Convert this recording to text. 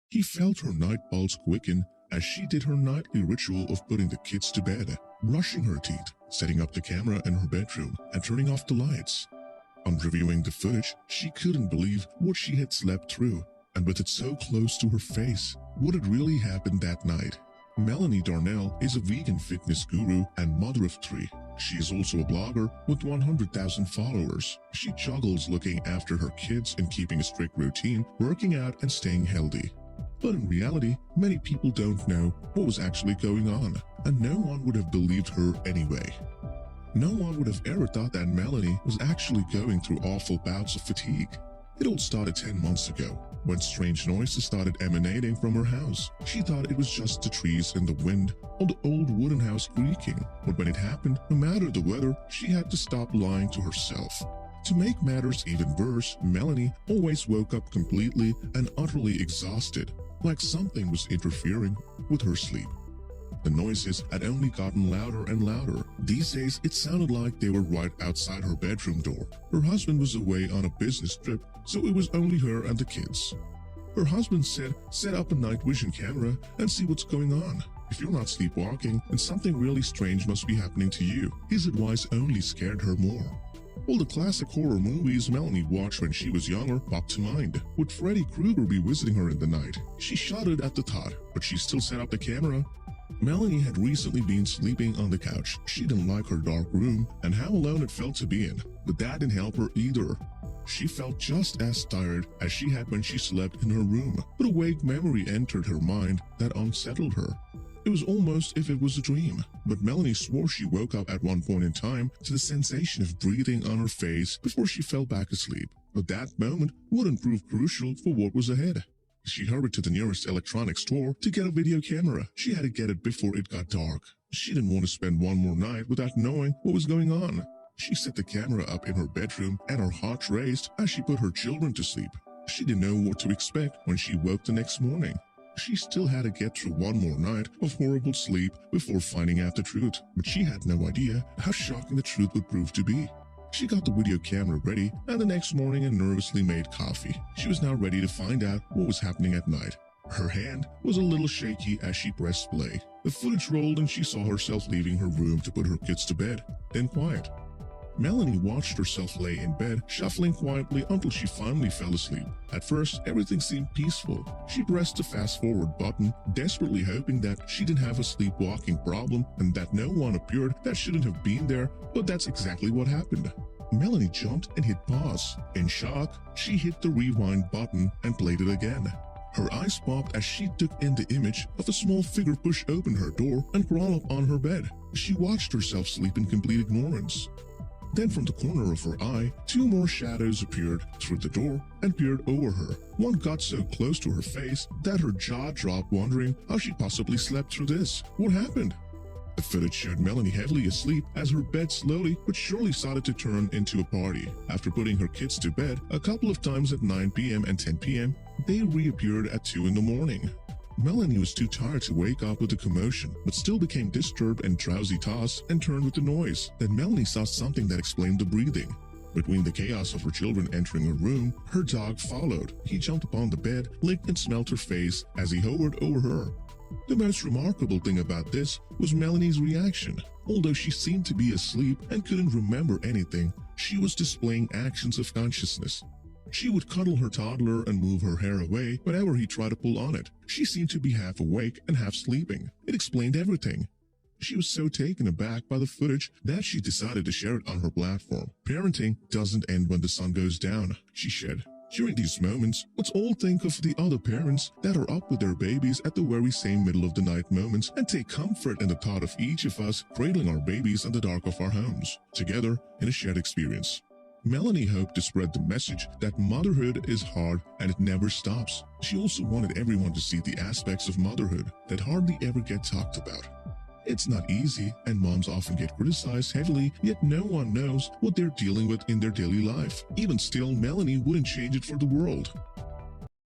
He felt her night pulse quicken as she did her nightly ritual of putting the kids to bed, brushing her teeth, setting up the camera in her bedroom, and turning off the lights. On reviewing the footage, she couldn't believe what she had slept through, and with it so close to her face, what had really happened that night. Melanie Darnell is a vegan fitness guru and mother of 3. She is also a blogger with 100,000 followers. She juggles looking after her kids and keeping a strict routine, working out and staying healthy. But in reality, many people don't know what was actually going on, and no one would have believed her anyway. No one would have ever thought that Melanie was actually going through awful bouts of fatigue. It all started 10 months ago, when strange noises started emanating from her house. She thought it was just the trees and the wind or the old wooden house creaking, but when it happened, no matter the weather, she had to stop lying to herself. To make matters even worse, Melanie always woke up completely and utterly exhausted, like something was interfering with her sleep. The noises had only gotten louder and louder. These days, it sounded like they were right outside her bedroom door. Her husband was away on a business trip, so it was only her and the kids. Her husband said, "Set up a night vision camera and see what's going on. If you're not sleepwalking, then something really strange must be happening to you." His advice only scared her more. All the classic horror movies Melanie watched when she was younger popped to mind. Would Freddy Krueger be visiting her in the night? She shuddered at the thought, but she still set up the camera. Melanie had recently been sleeping on the couch. She didn't like her dark room and how alone it felt to be in, but that didn't help her either. She felt just as tired as she had when she slept in her room, but a vague memory entered her mind that unsettled her. It was almost if it was a dream, but Melanie swore she woke up at one point in time to the sensation of breathing on her face before she fell back asleep. But that moment wouldn't prove crucial for what was ahead. She hurried to the nearest electronics store to get a video camera. She had to get it before it got dark. She didn't want to spend one more night without knowing what was going on. She set the camera up in her bedroom and her heart raced as she put her children to sleep. She didn't know what to expect when she woke the next morning. She still had to get through one more night of horrible sleep before finding out the truth, but she had no idea how shocking the truth would prove to be. She got the video camera ready and the next morning and nervously made coffee. She was now ready to find out what was happening at night. Her hand was a little shaky as she pressed play. The footage rolled and she saw herself leaving her room to put her kids to bed, then quiet. Melanie watched herself lay in bed, shuffling quietly until she finally fell asleep. At first, everything seemed peaceful. She pressed the fast-forward button, desperately hoping that she didn't have a sleepwalking problem and that no one appeared that shouldn't have been there, but that's exactly what happened. Melanie jumped and hit pause. In shock, she hit the rewind button and played it again. Her eyes popped as she took in the image of a small figure push open her door and crawl up on her bed. She watched herself sleep in complete ignorance. Then from the corner of her eye, 2 more shadows appeared through the door and peered over her. One got so close to her face that her jaw dropped, wondering how she possibly slept through this. What happened? The footage showed Melanie heavily asleep as her bed slowly but surely started to turn into a party. After putting her kids to bed a couple of times at 9 p.m. and 10 p.m., they reappeared at 2 in the morning. Melanie was too tired to wake up with the commotion, but still became disturbed and drowsy, tossed and turned with the noise. Then Melanie saw something that explained the breathing. Between the chaos of her children entering her room, her dog followed. He jumped upon the bed, licked and smelled her face as he hovered over her. The most remarkable thing about this was Melanie's reaction. Although she seemed to be asleep and couldn't remember anything, she was displaying actions of consciousness. She would cuddle her toddler and move her hair away whenever he tried to pull on it. She seemed to be half awake and half sleeping. It explained everything. She was so taken aback by the footage that she decided to share it on her platform. Parenting doesn't end when the sun goes down, she said. During these moments, let's all think of the other parents that are up with their babies at the very same middle of the night moments and take comfort in the thought of each of us cradling our babies in the dark of our homes, together in a shared experience. Melanie hoped to spread the message that motherhood is hard and it never stops. She also wanted everyone to see the aspects of motherhood that hardly ever get talked about. It's not easy, and moms often get criticized heavily, yet no one knows what they're dealing with in their daily life. Even still, Melanie wouldn't change it for the world.